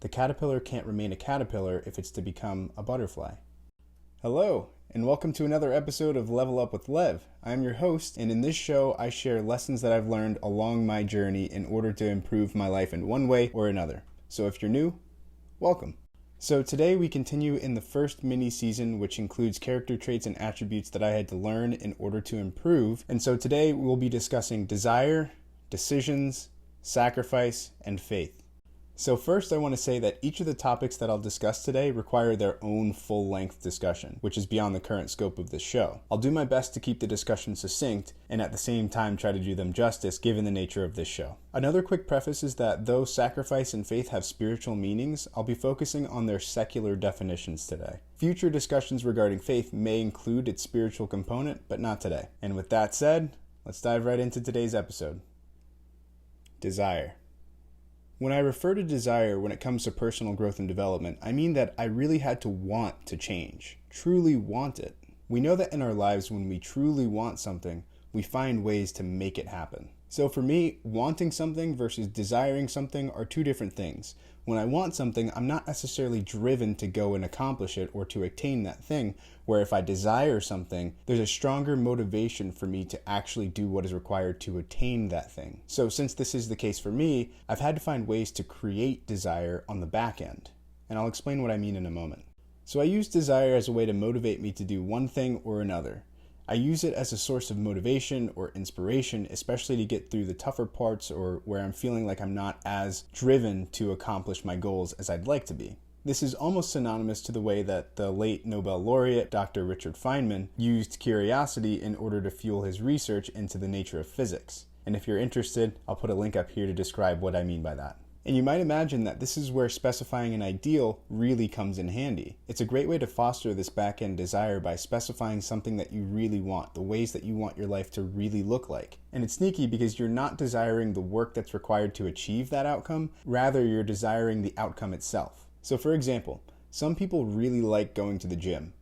The caterpillar can't remain a caterpillar if it's to become a butterfly. Hello, and welcome to another episode of Level Up with Lev. I'm your host, and in this show, I share lessons that I've learned along my journey in order to improve my life in one way or another. So if you're new, welcome. So today we continue in the first mini-season, which includes character traits and attributes that I had to learn in order to improve. And so today we'll be discussing desire, decisions, sacrifice, and faith. So first I want to say that each of the topics that I'll discuss today require their own full-length discussion, which is beyond the current scope of this show. I'll do my best to keep the discussion succinct and at the same time try to do them justice given the nature of this show. Another quick preface is that though sacrifice and faith have spiritual meanings, I'll be focusing on their secular definitions today. Future discussions regarding faith may include its spiritual component, but not today. And with that said, let's dive right into today's episode. Desire. When I refer to desire when it comes to personal growth and development, I mean that I really had to want to change, truly want it. We know that in our lives when we truly want something, we find ways to make it happen. So for me, wanting something versus desiring something are two different things. When I want something, I'm not necessarily driven to go and accomplish it or to attain that thing, where if I desire something, there's a stronger motivation for me to actually do what is required to attain that thing. So since this is the case for me, I've had to find ways to create desire on the back end. And I'll explain what I mean in a moment. So I use desire as a way to motivate me to do one thing or another. I use it as a source of motivation or inspiration, especially to get through the tougher parts or where I'm feeling like I'm not as driven to accomplish my goals as I'd like to be. This is almost synonymous to the way that the late Nobel laureate Dr. Richard Feynman used curiosity in order to fuel his research into the nature of physics. And if you're interested, I'll put a link up here to describe what I mean by that. And you might imagine that this is where specifying an ideal really comes in handy. It's a great way to foster this back-end desire by specifying something that you really want, the ways that you want your life to really look like. And it's sneaky because you're not desiring the work that's required to achieve that outcome, rather you're desiring the outcome itself. So for example, some people really like going to the gym.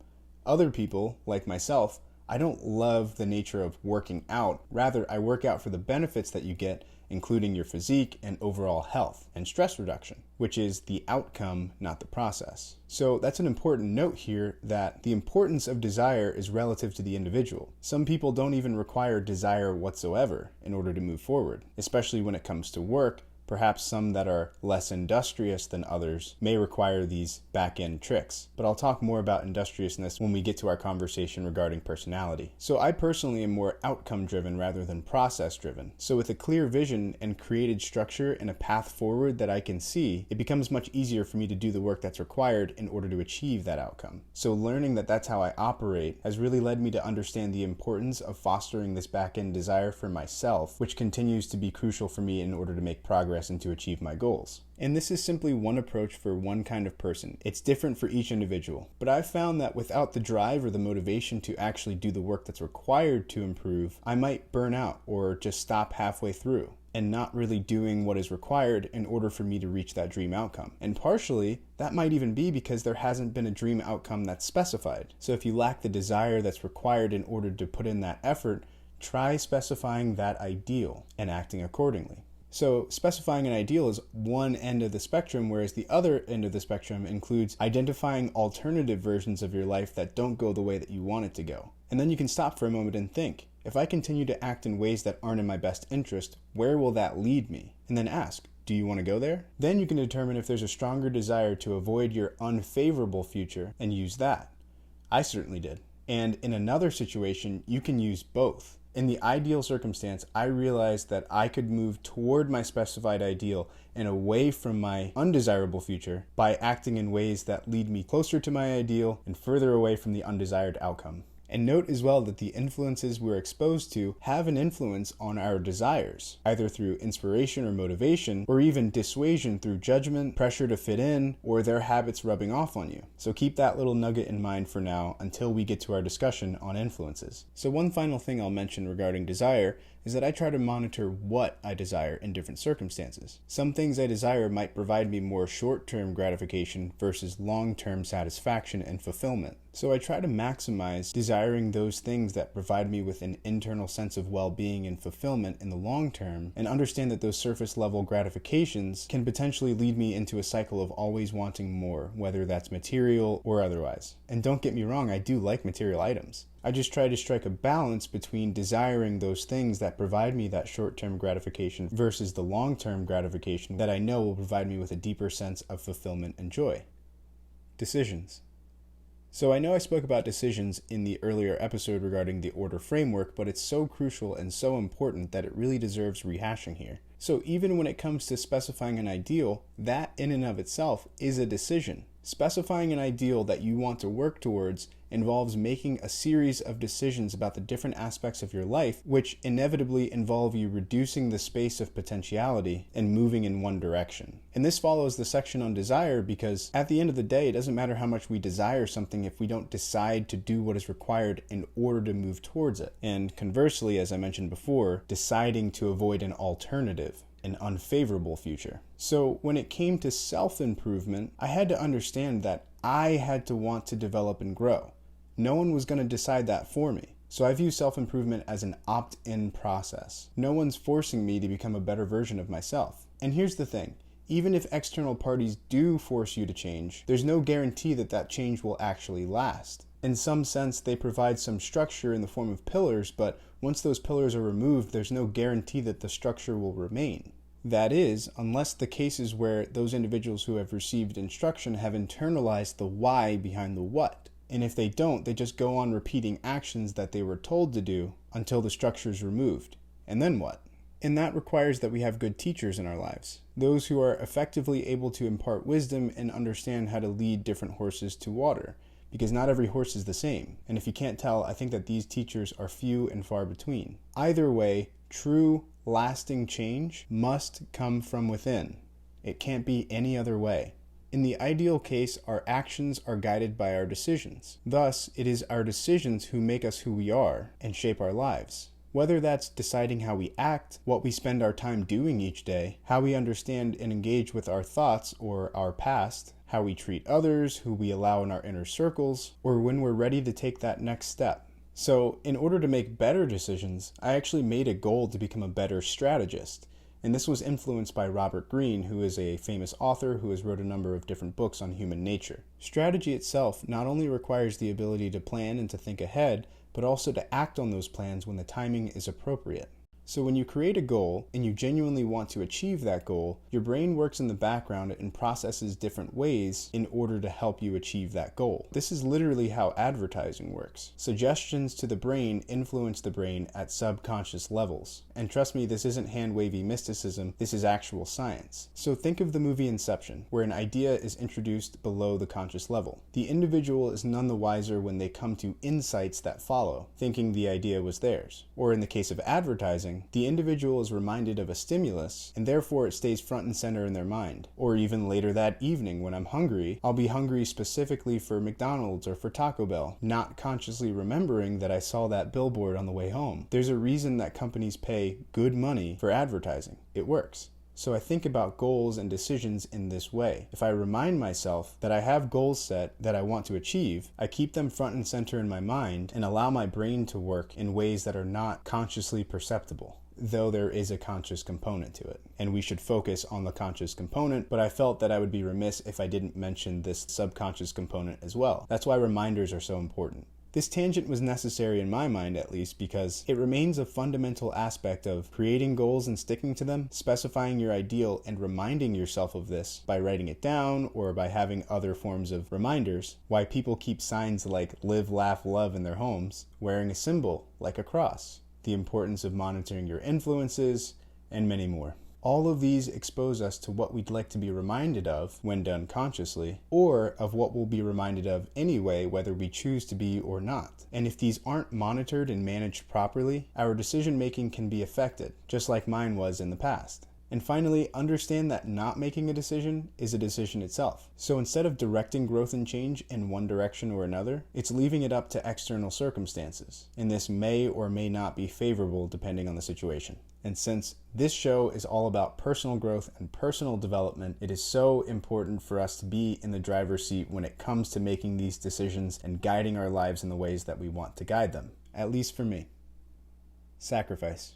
Other people, like myself, I don't love the nature of working out. Rather, I work out for the benefits that you get, including your physique and overall health and stress reduction, which is the outcome, not the process. So that's an important note here that the importance of desire is relative to the individual. Some people don't even require desire whatsoever in order to move forward, especially when it comes to work. Perhaps some that are less industrious than others may require these back-end tricks, but I'll talk more about industriousness when we get to our conversation regarding personality. So I personally am more outcome-driven rather than process-driven. So with a clear vision and created structure and a path forward that I can see, it becomes much easier for me to do the work that's required in order to achieve that outcome. So learning that that's how I operate has really led me to understand the importance of fostering this back-end desire for myself, which continues to be crucial for me in order to make progress and to achieve my goals. And this is simply one approach for one kind of person. It's different for each individual. But I've found that without the drive or the motivation to actually do the work that's required to improve, I might burn out or just stop halfway through and not really doing what is required in order for me to reach that dream outcome. And partially, that might even be because there hasn't been a dream outcome that's specified. So if you lack the desire that's required in order to put in that effort, try specifying that ideal and acting accordingly. So specifying an ideal is one end of the spectrum, whereas the other end of the spectrum includes identifying alternative versions of your life that don't go the way that you want it to go. And then you can stop for a moment and think, if I continue to act in ways that aren't in my best interest, where will that lead me? And then ask, do you want to go there? Then you can determine if there's a stronger desire to avoid your unfavorable future and use that. I certainly did. And in another situation, you can use both. In the ideal circumstance, I realized that I could move toward my specified ideal and away from my undesirable future by acting in ways that lead me closer to my ideal and further away from the undesired outcome. And note as well that the influences we're exposed to have an influence on our desires, either through inspiration or motivation, or even dissuasion through judgment, pressure to fit in, or their habits rubbing off on you. So keep that little nugget in mind for now until we get to our discussion on influences. So one final thing I'll mention regarding desire is that I try to monitor what I desire in different circumstances. Some things I desire might provide me more short-term gratification versus long-term satisfaction and fulfillment. So I try to maximize desiring those things that provide me with an internal sense of well-being and fulfillment in the long term, and understand that those surface level gratifications can potentially lead me into a cycle of always wanting more, whether that's material or otherwise. And don't get me wrong, I do like material items. I just try to strike a balance between desiring those things that provide me that short-term gratification versus the long-term gratification that I know will provide me with a deeper sense of fulfillment and joy. Decisions. So I know I spoke about decisions in the earlier episode regarding the order framework, but it's so crucial and so important that it really deserves rehashing here. So even when it comes to specifying an ideal, that in and of itself is a decision. Specifying an ideal that you want to work towards involves making a series of decisions about the different aspects of your life, which inevitably involve you reducing the space of potentiality and moving in one direction. And this follows the section on desire because at the end of the day, it doesn't matter how much we desire something if we don't decide to do what is required in order to move towards it. And conversely, as I mentioned before, deciding to avoid an alternative, an unfavorable future. So when it came to self-improvement, I had to understand that I had to want to develop and grow. No one was going to decide that for me. So I view self-improvement as an opt-in process. No one's forcing me to become a better version of myself. And here's the thing. Even if external parties do force you to change, there's no guarantee that that change will actually last. In some sense, they provide some structure in the form of pillars, but once those pillars are removed, there's no guarantee that the structure will remain. That is, unless the cases where those individuals who have received instruction have internalized the why behind the what. And if they don't, they just go on repeating actions that they were told to do until the structure is removed. And then what? And that requires that we have good teachers in our lives. Those who are effectively able to impart wisdom and understand how to lead different horses to water. Because not every horse is the same. And if you can't tell, I think that these teachers are few and far between. Either way, true, lasting change must come from within. It can't be any other way. In the ideal case, our actions are guided by our decisions. Thus, it is our decisions who make us who we are and shape our lives. Whether that's deciding how we act, what we spend our time doing each day, how we understand and engage with our thoughts or our past, how we treat others, who we allow in our inner circles, or when we're ready to take that next step. So, in order to make better decisions, I actually made a goal to become a better strategist. And this was influenced by Robert Greene, who is a famous author who has wrote a number of different books on human nature. Strategy itself not only requires the ability to plan and to think ahead, but also to act on those plans when the timing is appropriate. So when you create a goal and you genuinely want to achieve that goal, your brain works in the background and processes different ways in order to help you achieve that goal. This is literally how advertising works. Suggestions to the brain influence the brain at subconscious levels. And trust me, this isn't hand-wavy mysticism, this is actual science. So think of the movie Inception, where an idea is introduced below the conscious level. The individual is none the wiser when they come to insights that follow, thinking the idea was theirs. Or in the case of advertising, the individual is reminded of a stimulus, and therefore it stays front and center in their mind. Or even later that evening when I'm hungry, I'll be hungry specifically for McDonald's or for Taco Bell, not consciously remembering that I saw that billboard on the way home. There's a reason that companies pay good money for advertising. It works. So I think about goals and decisions in this way. If I remind myself that I have goals set that I want to achieve, I keep them front and center in my mind and allow my brain to work in ways that are not consciously perceptible, though there is a conscious component to it. And we should focus on the conscious component, but I felt that I would be remiss if I didn't mention this subconscious component as well. That's why reminders are so important. This tangent was necessary in my mind, at least, because it remains a fundamental aspect of creating goals and sticking to them, specifying your ideal and reminding yourself of this by writing it down or by having other forms of reminders, why people keep signs like live, laugh, love in their homes, wearing a symbol like a cross, the importance of monitoring your influences, and many more. All of these expose us to what we'd like to be reminded of when done consciously, or of what we'll be reminded of anyway, whether we choose to be or not. And if these aren't monitored and managed properly, our decision making can be affected, just like mine was in the past. And finally, understand that not making a decision is a decision itself. So instead of directing growth and change in one direction or another, it's leaving it up to external circumstances. And this may or may not be favorable depending on the situation. And since this show is all about personal growth and personal development, it is so important for us to be in the driver's seat when it comes to making these decisions and guiding our lives in the ways that we want to guide them, at least for me. Sacrifice.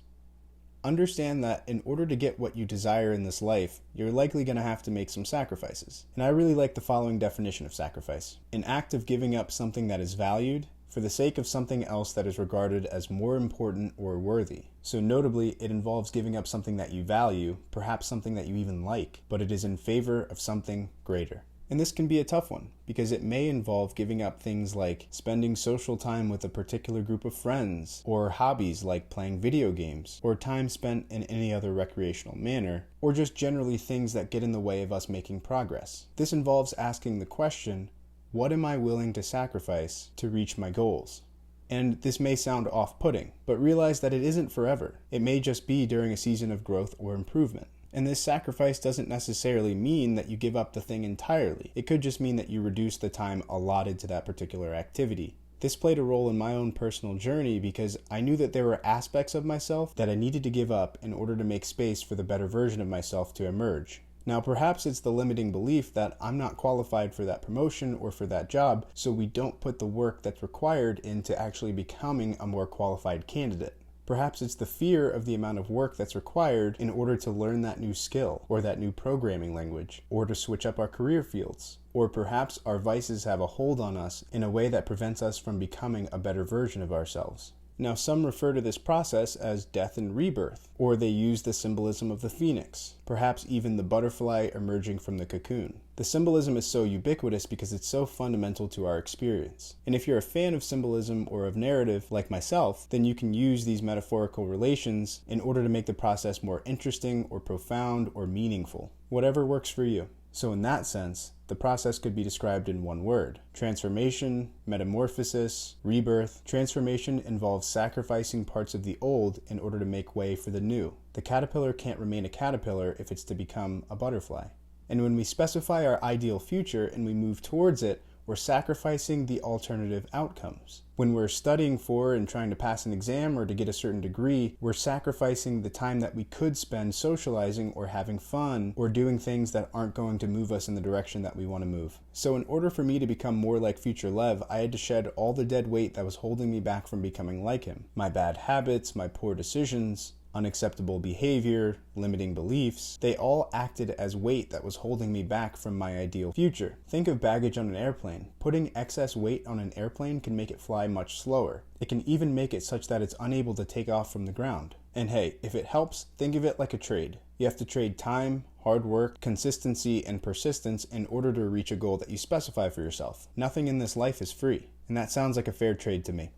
Understand that in order to get what you desire in this life, you're likely going to have to make some sacrifices. And I really like the following definition of sacrifice: an act of giving up something that is valued for the sake of something else that is regarded as more important or worthy. So notably, it involves giving up something that you value, perhaps something that you even like, but it is in favor of something greater. And this can be a tough one, because it may involve giving up things like spending social time with a particular group of friends, or hobbies like playing video games, or time spent in any other recreational manner, or just generally things that get in the way of us making progress. This involves asking the question, what am I willing to sacrifice to reach my goals? And this may sound off-putting, but realize that it isn't forever. It may just be during a season of growth or improvement. And this sacrifice doesn't necessarily mean that you give up the thing entirely. It could just mean that you reduce the time allotted to that particular activity. This played a role in my own personal journey because I knew that there were aspects of myself that I needed to give up in order to make space for the better version of myself to emerge. Now, perhaps it's the limiting belief that I'm not qualified for that promotion or for that job, so we don't put the work that's required into actually becoming a more qualified candidate. Perhaps it's the fear of the amount of work that's required in order to learn that new skill, or that new programming language, or to switch up our career fields. Or perhaps our vices have a hold on us in a way that prevents us from becoming a better version of ourselves. Now, some refer to this process as death and rebirth, or they use the symbolism of the phoenix, perhaps even the butterfly emerging from the cocoon. The symbolism is so ubiquitous because it's so fundamental to our experience. And if you're a fan of symbolism or of narrative, like myself, then you can use these metaphorical relations in order to make the process more interesting or profound or meaningful, whatever works for you. So in that sense, the process could be described in one word: transformation, metamorphosis, rebirth. Transformation involves sacrificing parts of the old in order to make way for the new. The caterpillar can't remain a caterpillar if it's to become a butterfly. And when we specify our ideal future and we move towards it, we're sacrificing the alternative outcomes. When we're studying for and trying to pass an exam or to get a certain degree, we're sacrificing the time that we could spend socializing or having fun or doing things that aren't going to move us in the direction that we want to move. So in order for me to become more like future Lev, I had to shed all the dead weight that was holding me back from becoming like him. My bad habits, my poor decisions, unacceptable behavior, limiting beliefs, they all acted as weight that was holding me back from my ideal future. Think of baggage on an airplane. Putting excess weight on an airplane can make it fly much slower. It can even make it such that it's unable to take off from the ground. And hey, if it helps, think of it like a trade. You have to trade time, hard work, consistency, and persistence in order to reach a goal that you specify for yourself. Nothing in this life is free, and that sounds like a fair trade to me.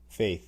Faith.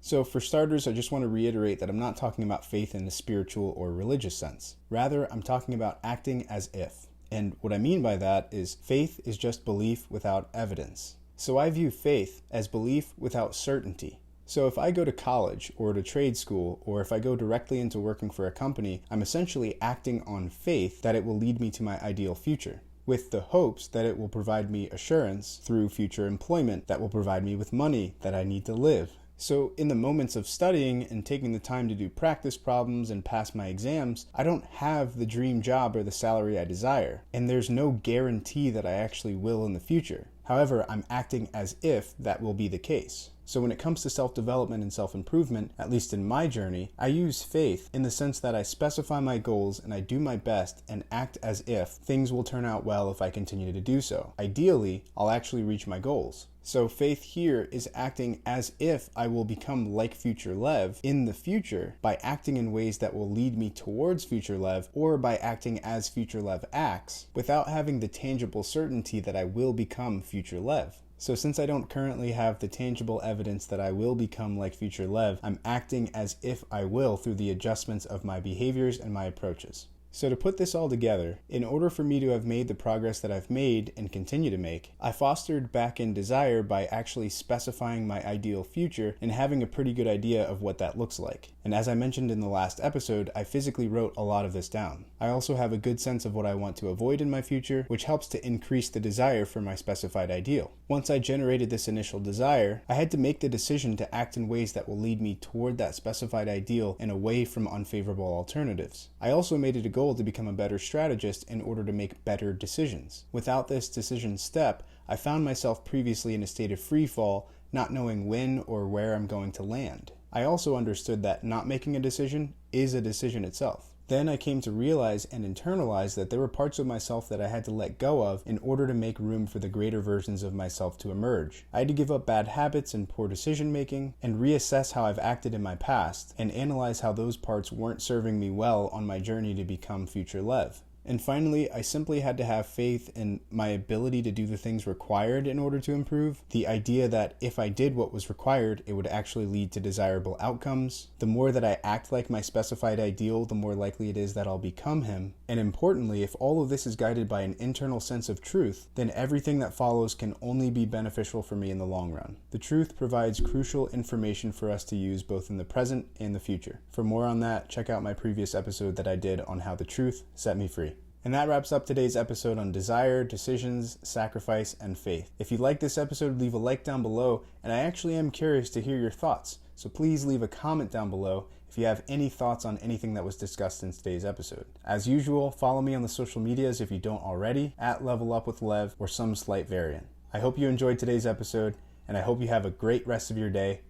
So for starters, I just want to reiterate that I'm not talking about faith in the spiritual or religious sense. Rather, I'm talking about acting as if. And what I mean by that is faith is just belief without evidence. So I view faith as belief without certainty. So if I go to college or to trade school, or if I go directly into working for a company, I'm essentially acting on faith that it will lead me to my ideal future, with the hopes that it will provide me assurance through future employment that will provide me with money that I need to live. So in the moments of studying and taking the time to do practice problems and pass my exams, I don't have the dream job or the salary I desire, and there's no guarantee that I actually will in the future. However, I'm acting as if that will be the case. So when it comes to self-development and self-improvement, at least in my journey, I use faith in the sense that I specify my goals and I do my best and act as if things will turn out well if I continue to do so. Ideally, I'll actually reach my goals. So faith here is acting as if I will become like future Lev in the future by acting in ways that will lead me towards future Lev, or by acting as future Lev acts without having the tangible certainty that I will become future Lev. So since I don't currently have the tangible evidence that I will become like future Lev, I'm acting as if I will through the adjustments of my behaviors and my approaches. So to put this all together, in order for me to have made the progress that I've made and continue to make, I fostered back-end desire by actually specifying my ideal future and having a pretty good idea of what that looks like. And as I mentioned in the last episode, I physically wrote a lot of this down. I also have a good sense of what I want to avoid in my future, which helps to increase the desire for my specified ideal. Once I generated this initial desire, I had to make the decision to act in ways that will lead me toward that specified ideal and away from unfavorable alternatives. I also made it a goal to become a better strategist in order to make better decisions. Without this decision step, I found myself previously in a state of free fall, not knowing when or where I'm going to land. I also understood that not making a decision is a decision itself. Then I came to realize and internalize that there were parts of myself that I had to let go of in order to make room for the greater versions of myself to emerge. I had to give up bad habits and poor decision making and reassess how I've acted in my past and analyze how those parts weren't serving me well on my journey to become future Lev. And finally, I simply had to have faith in my ability to do the things required in order to improve. The idea that if I did what was required, it would actually lead to desirable outcomes. The more that I act like my specified ideal, the more likely it is that I'll become him. And importantly, if all of this is guided by an internal sense of truth, then everything that follows can only be beneficial for me in the long run. The truth provides crucial information for us to use both in the present and the future. For more on that, check out my previous episode that I did on how the truth set me free. And that wraps up today's episode on desire, decisions, sacrifice, and faith. If you like this episode, leave a like down below, and I actually am curious to hear your thoughts. So please leave a comment down below if you have any thoughts on anything that was discussed in today's episode. As usual, follow me on the social medias if you don't already, at Level Up with Lev or some slight variant. I hope you enjoyed today's episode, and I hope you have a great rest of your day.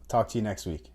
Talk to you next week.